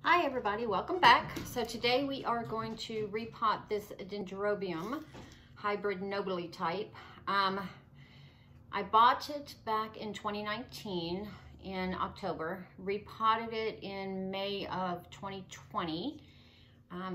Hi everybody, welcome back. So today we are going to repot this Dendrobium hybrid nobly type. I bought it back in 2019 in October, repotted it in May of 2020.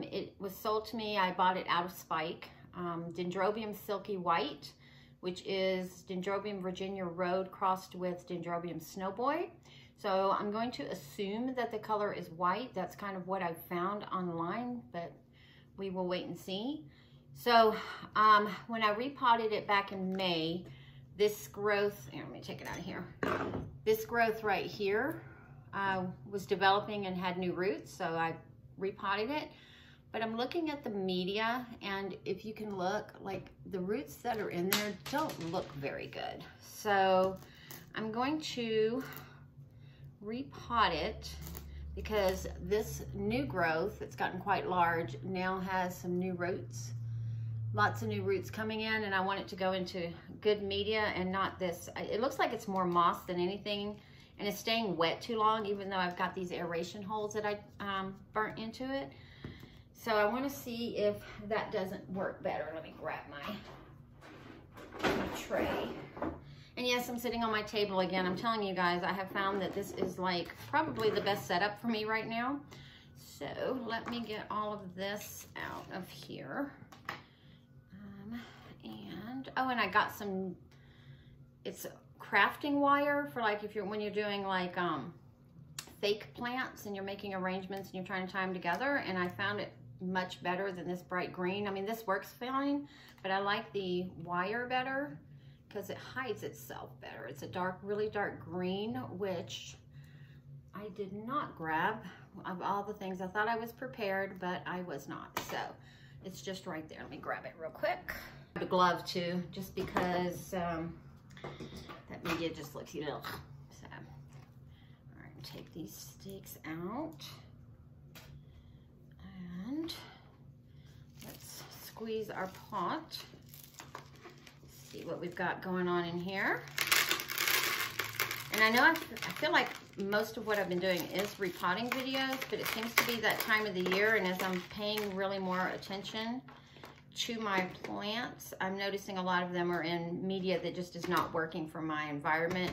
It was sold to me, I bought it out of spike. Dendrobium Silky White, which is Dendrobium Virginia Road crossed with Dendrobium Snowboy. So I'm going to assume that the color is white. That's kind of what I found online, but we will wait and see. So when I repotted it back in May, this growth, here, let me take it out of here. This growth right here was developing and had new roots, so I repotted it. But I'm looking at the media, and if you can look, like the roots that are in there don't look very good. So I'm going to repot it because this new growth, it's gotten quite large, now has some new roots, lots of new roots coming in, and I want it to go into good media and not this. It looks like it's more moss than anything, and it's staying wet too long, even though I've got these aeration holes that I burnt into it. So I want to see if that doesn't work better. Let me grab my tray. And yes, I'm sitting on my table again. I'm telling you guys, I have found that this is like probably the best setup for me right now. So let me get all of this out of here. And I got some, it's crafting wire for like when you're doing like fake plants and you're making arrangements and you're trying to tie them together. And I found it much better than this bright green. I mean, this works fine, but I like the wire better because it hides itself better. It's a dark, really dark green, which I did not grab. Of all the things, I thought I was prepared, but I was not. So it's just right there. Let me grab it real quick. I have a glove too, just because that media just looks, So, all right, take these sticks out. And let's squeeze our pot. See what we've got going on in here. And I know I feel like most of what I've been doing is repotting videos, but it seems to be that time of the year, and as I'm paying really more attention to my plants, I'm noticing a lot of them are in media that just is not working for my environment.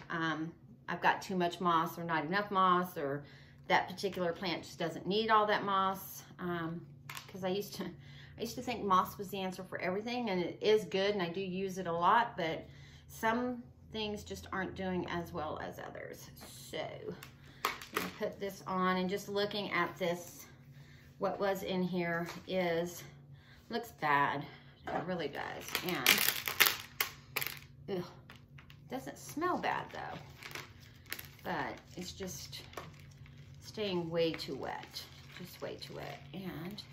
I've got too much moss or not enough moss, or that particular plant just doesn't need all that moss. Because I used to think moss was the answer for everything, and it is good, and I do use it a lot, but some things just aren't doing as well as others. So I'm gonna put this on, and just looking at this, what was in here looks bad. It really does. And ugh, doesn't smell bad though, but it's just staying way too wet, just way too wet. And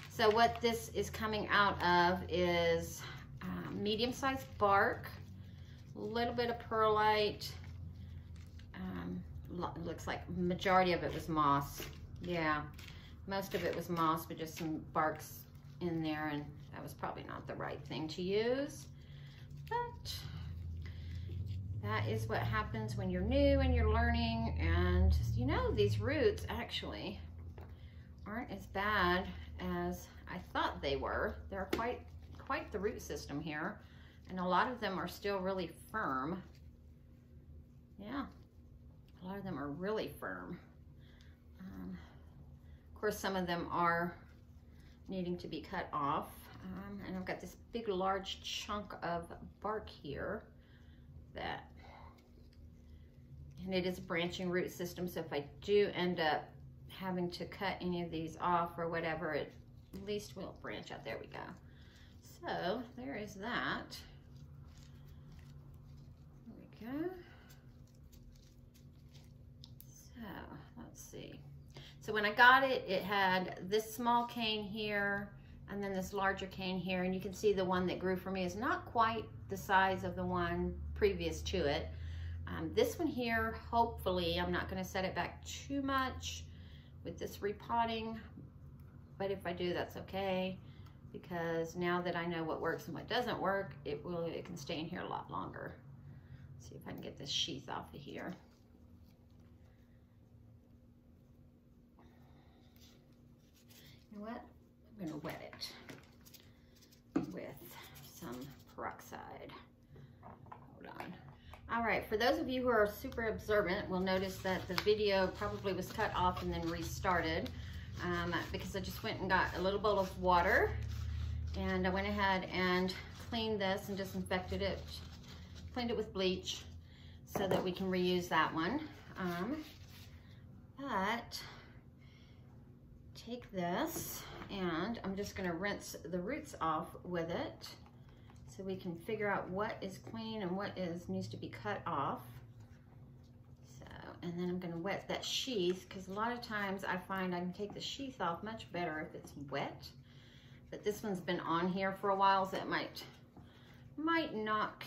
so what this is coming out of is medium-sized bark, a little bit of perlite. Looks like majority of it was moss. Yeah, most of it was moss, but just some barks in there, and that was probably not the right thing to use. But that is what happens when you're new and you're learning. And you know, these roots actually aren't as bad as I thought they were. They're quite the root system here, and a lot of them are still really firm. Yeah, a lot of them are really firm. Of course, some of them are needing to be cut off. And I've got this big, large chunk of bark here and it is a branching root system, so if I do end up having to cut any of these off or whatever, it at least will branch out. There we go. So there is that. There we go. So let's see. So when I got it, it had this small cane here and then this larger cane here, and you can see the one that grew for me is not quite the size of the one previous to it. This one here, hopefully, I'm not going to set it back too much with this repotting, but if I do, that's okay, because now that I know what works and what doesn't work, it can stay in here a lot longer. See if I can get this sheath off of here. You know what? I'm gonna wet it with some peroxide. Hold on. All right, for those of you who are super observant will notice that the video probably was cut off and then restarted because I just went and got a little bowl of water and I went ahead and cleaned this and disinfected it, cleaned it with bleach so that we can reuse that one. But take this and I'm just gonna rinse the roots off with it so we can figure out what is clean and what needs to be cut off. So, and then I'm gonna wet that sheath because a lot of times I find I can take the sheath off much better if it's wet. But this one's been on here for a while, so it might not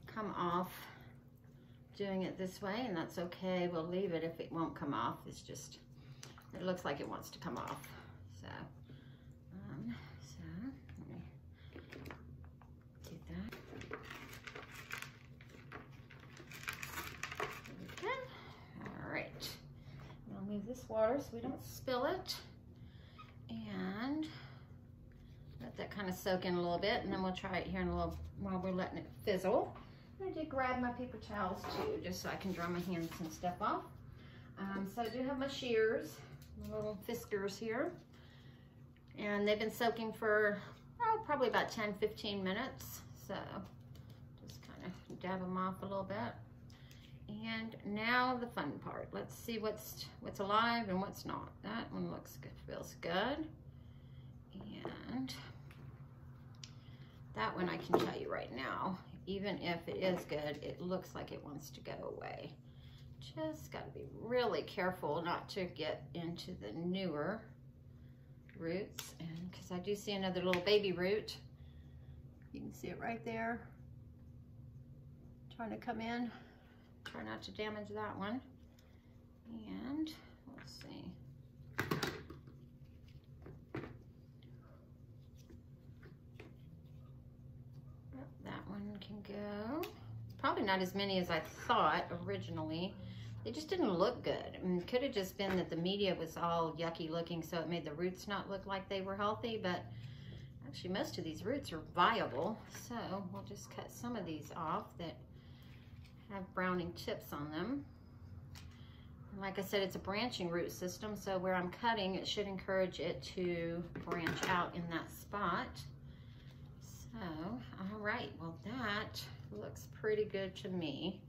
come off doing it this way, and that's okay. We'll leave it if it won't come off. It's just, it looks like it wants to come off. So, let me do that. Okay. All right. I'll move this water so we don't spill it. And let that kind of soak in a little bit, and then we'll try it here in a little while we're letting it fizzle. I did grab my paper towels too, just so I can dry my hands and stuff off. So I do have my shears, my little fiskers here, and they've been soaking for probably about 10-15 minutes. So just kind of dab them off a little bit. And now the fun part. Let's see what's alive and what's not. That one looks good, feels good. And that one I can tell you right now, even if it is good, it looks like it wants to go away. Just got to be really careful not to get into the newer roots, and because I do see another little baby root. You can see it right there, trying to come in. Try not to damage that one. And let's see. That one can go. Probably not as many as I thought originally. They just didn't look good. I mean, it could have just been that the media was all yucky looking, so it made the roots not look like they were healthy, but actually most of these roots are viable. So we'll just cut some of these off that have browning tips on them. And like I said, it's a branching root system, so where I'm cutting, it should encourage it to branch out in that spot. So, all right, well that looks pretty good to me.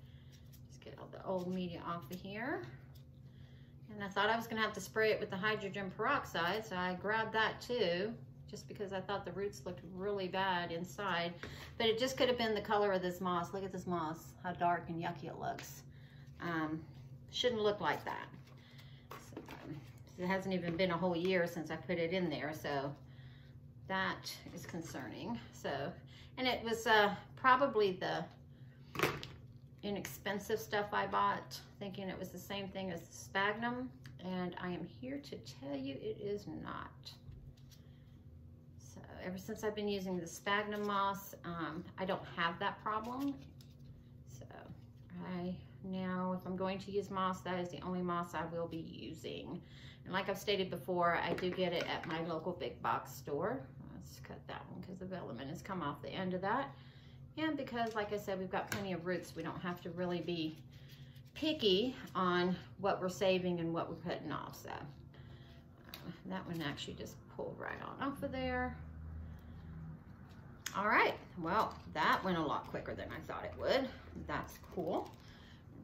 Just get all the old media off of here. And I thought I was gonna have to spray it with the hydrogen peroxide, so I grabbed that too, just because I thought the roots looked really bad inside. But it just could have been the color of this moss. Look at this moss, how dark and yucky it looks. Shouldn't look like that. So, it hasn't even been a whole year since I put it in there, so that is concerning. So, and it was probably the inexpensive stuff I bought, thinking it was the same thing as the sphagnum, and I am here to tell you it is not. So ever since I've been using the sphagnum moss, I don't have that problem. So now if I'm going to use moss, that is the only moss I will be using. And like I've stated before, I do get it at my local big box store. Let's cut that one because the velamin has come off the end of that. And because, like I said, we've got plenty of roots, we don't have to really be picky on what we're saving and what we're putting off. So that one actually just pulled right on off of there. All right, well, that went a lot quicker than I thought it would. That's cool.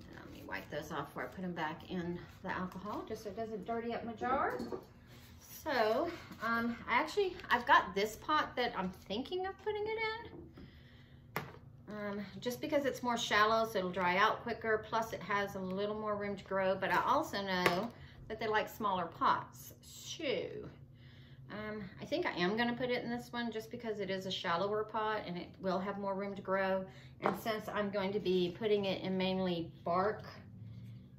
And let me wipe those off before I put them back in the alcohol, just so it doesn't dirty up my jar. So, I've got this pot that I'm thinking of putting it in. Just because it's more shallow, so it'll dry out quicker, plus it has a little more room to grow, but I also know that they like smaller pots. So, I think I am gonna put it in this one just because it is a shallower pot and it will have more room to grow. And since I'm going to be putting it in mainly bark,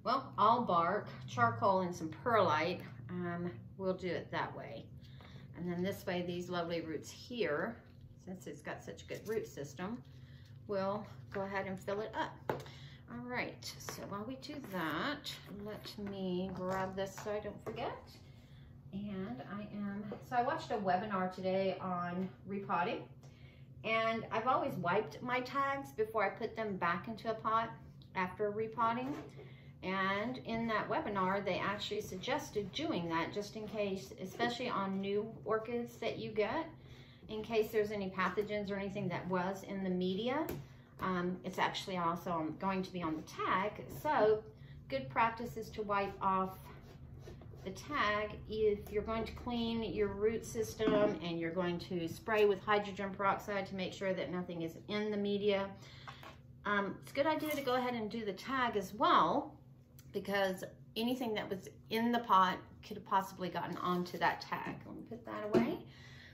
well, all bark, charcoal, and some perlite, we'll do it that way. And then this way, these lovely roots here, since it's got such a good root system, we'll go ahead and fill it up. All right, so while we do that, let me grab this so I don't forget. And so I watched a webinar today on repotting, and I've always wiped my tags before I put them back into a pot after repotting. And in that webinar, they actually suggested doing that just in case, especially on new orchids that you get, in case there's any pathogens or anything that was in the media. It's actually also going to be on the tag. So good practice is to wipe off the tag if you're going to clean your root system and you're going to spray with hydrogen peroxide to make sure that nothing is in the media. It's a good idea to go ahead and do the tag as well, because anything that was in the pot could have possibly gotten onto that tag. Let me put that away.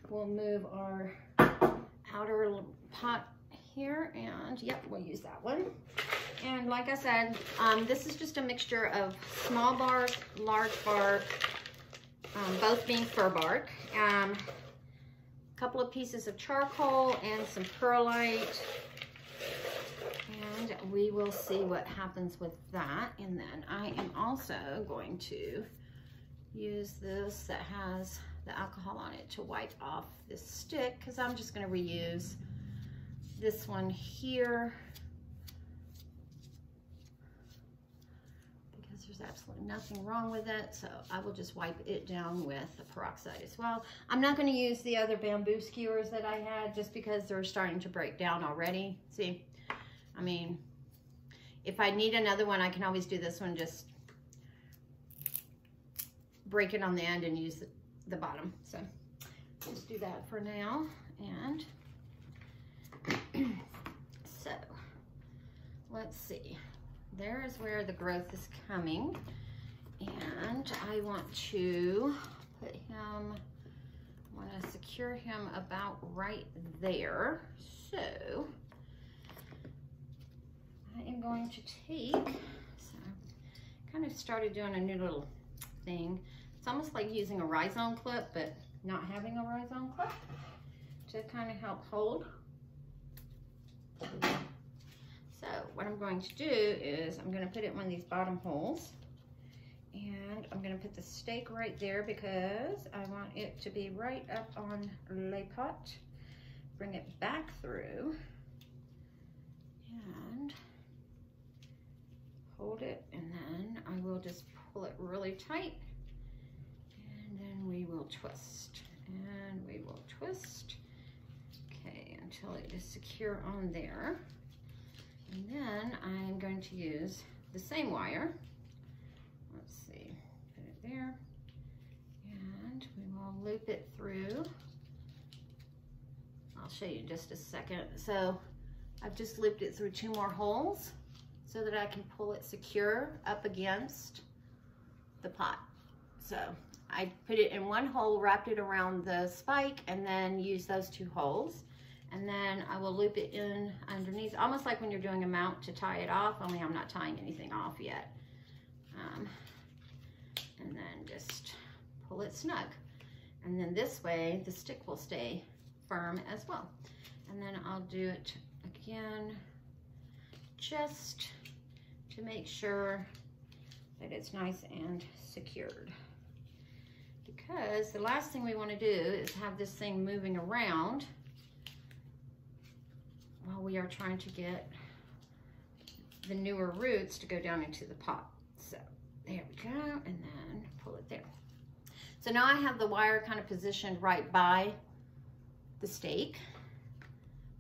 We'll move our outer pot here, and yep, we'll use that one. And like I said, this is just a mixture of small bark, large bark, both being fir bark, a couple of pieces of charcoal and some perlite, and we will see what happens with that. And then I am also going to use this that has the alcohol on it to wipe off this stick, because I'm just going to reuse this one here because there's absolutely nothing wrong with it. So I will just wipe it down with the peroxide as well. I'm not going to use the other bamboo skewers that I had just because they're starting to break down already. See, I mean, if I need another one, I can always do this one, just break it on the end and use the bottom. So just do that for now. And so let's see, there is where the growth is coming, and I want to put him, I want to secure him about right there. So I am going to take, so I kind of started doing a new little thing. It's almost like using a rhizome clip, but not having a rhizome clip, to kind of help hold. So what I'm going to do is I'm going to put it in one of these bottom holes, and I'm going to put the stake right there because I want it to be right up on le pot. Bring it back through and hold it, and then I will just pull it really tight, and then we will twist, and we will twist. Okay, until it is secure on there. And then I'm going to use the same wire. Let's see, put it there. And we will loop it through. I'll show you in just a second. So I've just looped it through 2 more holes so that I can pull it secure up against the pot. So I put it in one hole, wrapped it around the spike, and then use those 2 holes. And then I will loop it in underneath, almost like when you're doing a mount to tie it off, only I'm not tying anything off yet. And then just pull it snug. And then this way, the stick will stay firm as well. And then I'll do it again, just to make sure that it's nice and secured. Because the last thing we want to do is have this thing moving around while we are trying to get the newer roots to go down into the pot. So there we go, and then pull it there. So now I have the wire kind of positioned right by the stake.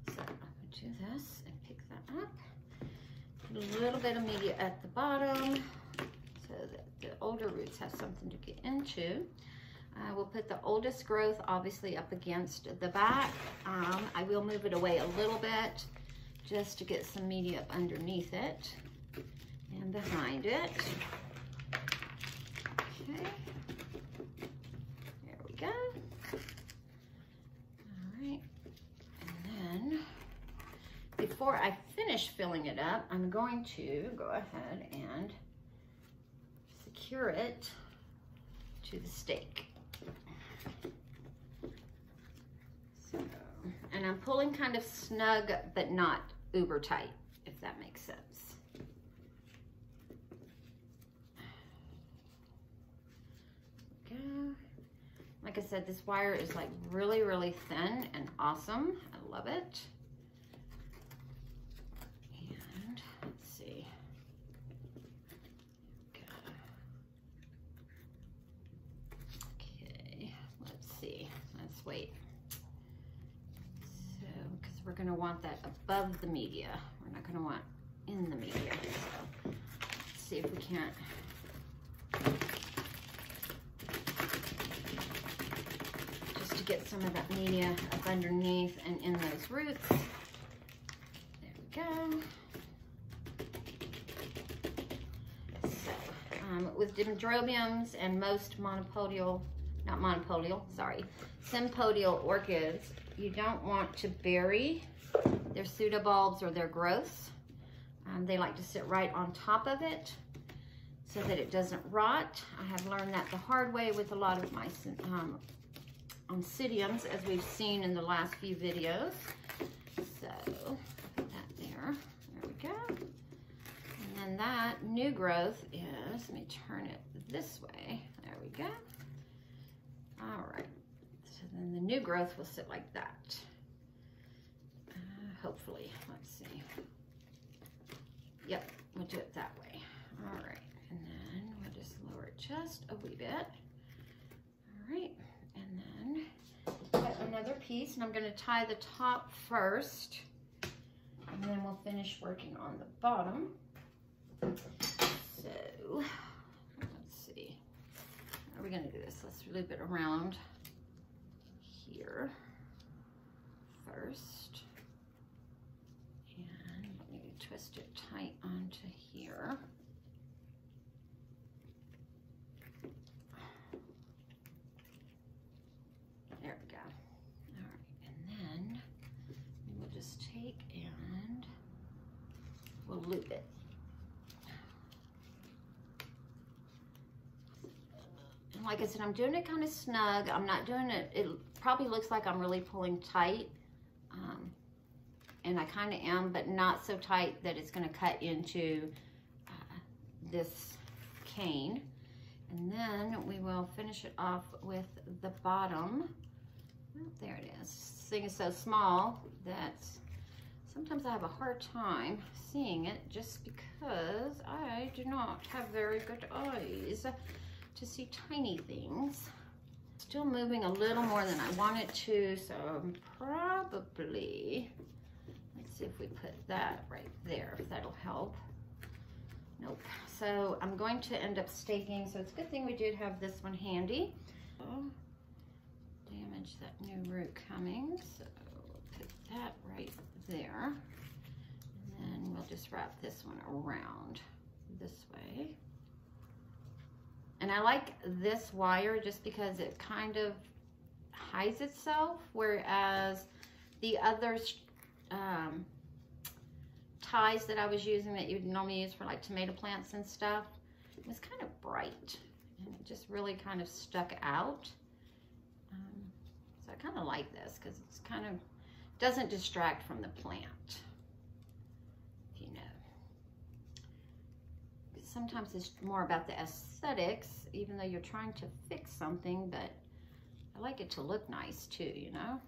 So I'm going to do this and pick that up. Put a little bit of media at the bottom so that the older roots have something to get into. I will put the oldest growth obviously up against the back. I will move it away a little bit just to get some media up underneath it and behind it. Okay, there we go. All right, and then before I finish filling it up, I'm going to go ahead and secure it to the stake. So, and I'm pulling kind of snug, but not uber tight, if that makes sense. Like I said, this wire is like really, really thin and awesome. I love it. And let's see. Okay, let's see. Let's wait. So, because we're going to want that above the media. We're not going to want in the media. So, let's see if we can't. Get some of that media up underneath and in those roots. There we go. So, with dendrobiums and most sympodial orchids, you don't want to bury their pseudobulbs or their growths. They like to sit right on top of it so that it doesn't rot. I have learned that the hard way with a lot of my Oncidiums, as we've seen in the last few videos. So, put that there. There we go. And then that new growth is, let me turn it this way. There we go. All right. So then the new growth will sit like that. Hopefully. Let's see. Yep, we'll do it that way. All right. And then we'll just lower it just a wee bit. All right. And then cut another piece, and I'm going to tie the top first, and then we'll finish working on the bottom. So, let's see. How are we going to do this? Let's loop it around here first, and let me twist it tight onto here. There we go. All right, and then we'll just take and we'll loop it. And like I said, I'm doing it kind of snug. I'm not doing it, it probably looks like I'm really pulling tight. And I kind of am, but not so tight that it's going to cut into this cane. And then we will finish it off with the bottom. Oh, there it is. This thing is so small that sometimes I have a hard time seeing it just because I do not have very good eyes to see tiny things. Still moving a little more than I want it to, so I'm probably, let's see if we put that right there, if that'll help. Nope. So I'm going to end up staking, so it's a good thing we did have this one handy. Oh, damage that new root coming, so we'll put that right there. And then we'll just wrap this one around this way. And I like this wire just because it kind of hides itself, whereas the other ties that I was using that you'd normally use for like tomato plants and stuff, it was kind of bright and it just really kind of stuck out. So I kind of like this because it's kind of doesn't distract from the plant, you know. Sometimes it's more about the aesthetics, even though you're trying to fix something, but I like it to look nice too, you know.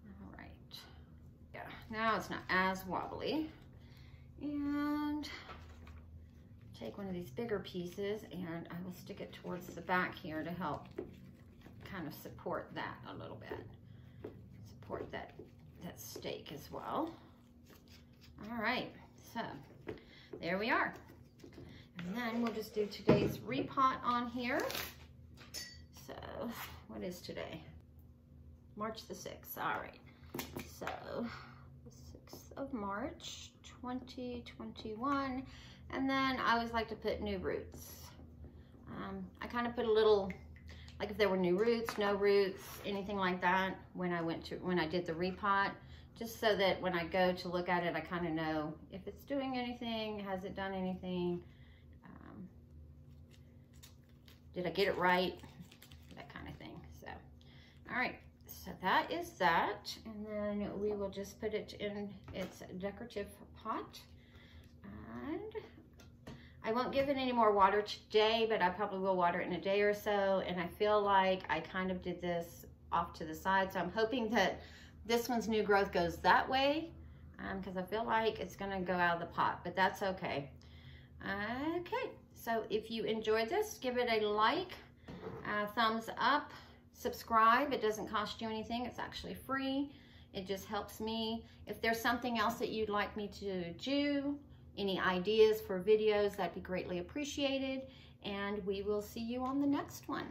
All right. Yeah, now it's not as wobbly. And take one of these bigger pieces and I will stick it towards the back here to help kind of support that a little bit. Support that stake as well. All right, so there we are. And then we'll just do today's repot on here. So what is today? March the 6th. All right. So the 6th of March, 2021. And then I always like to put new roots. I kind of put a little, like if there were new roots, no roots, anything like that when I did the repot, just so that when I go to look at it, I kind of know if it's doing anything, has it done anything, did I get it right, that kind of thing. So, all right, So that is that. And then we will just put it in its decorative pot. And I won't give it any more water today, but I probably will water it in a day or so. And I feel like I kind of did this off to the side. So I'm hoping that this one's new growth goes that way, because I feel like it's gonna go out of the pot, but that's okay. Okay, so if you enjoyed this, give it a like, thumbs up, subscribe. It doesn't cost you anything. It's actually free. It just helps me. If there's something else that you'd like me to do, any ideas for videos, that'd be greatly appreciated. And we will see you on the next one.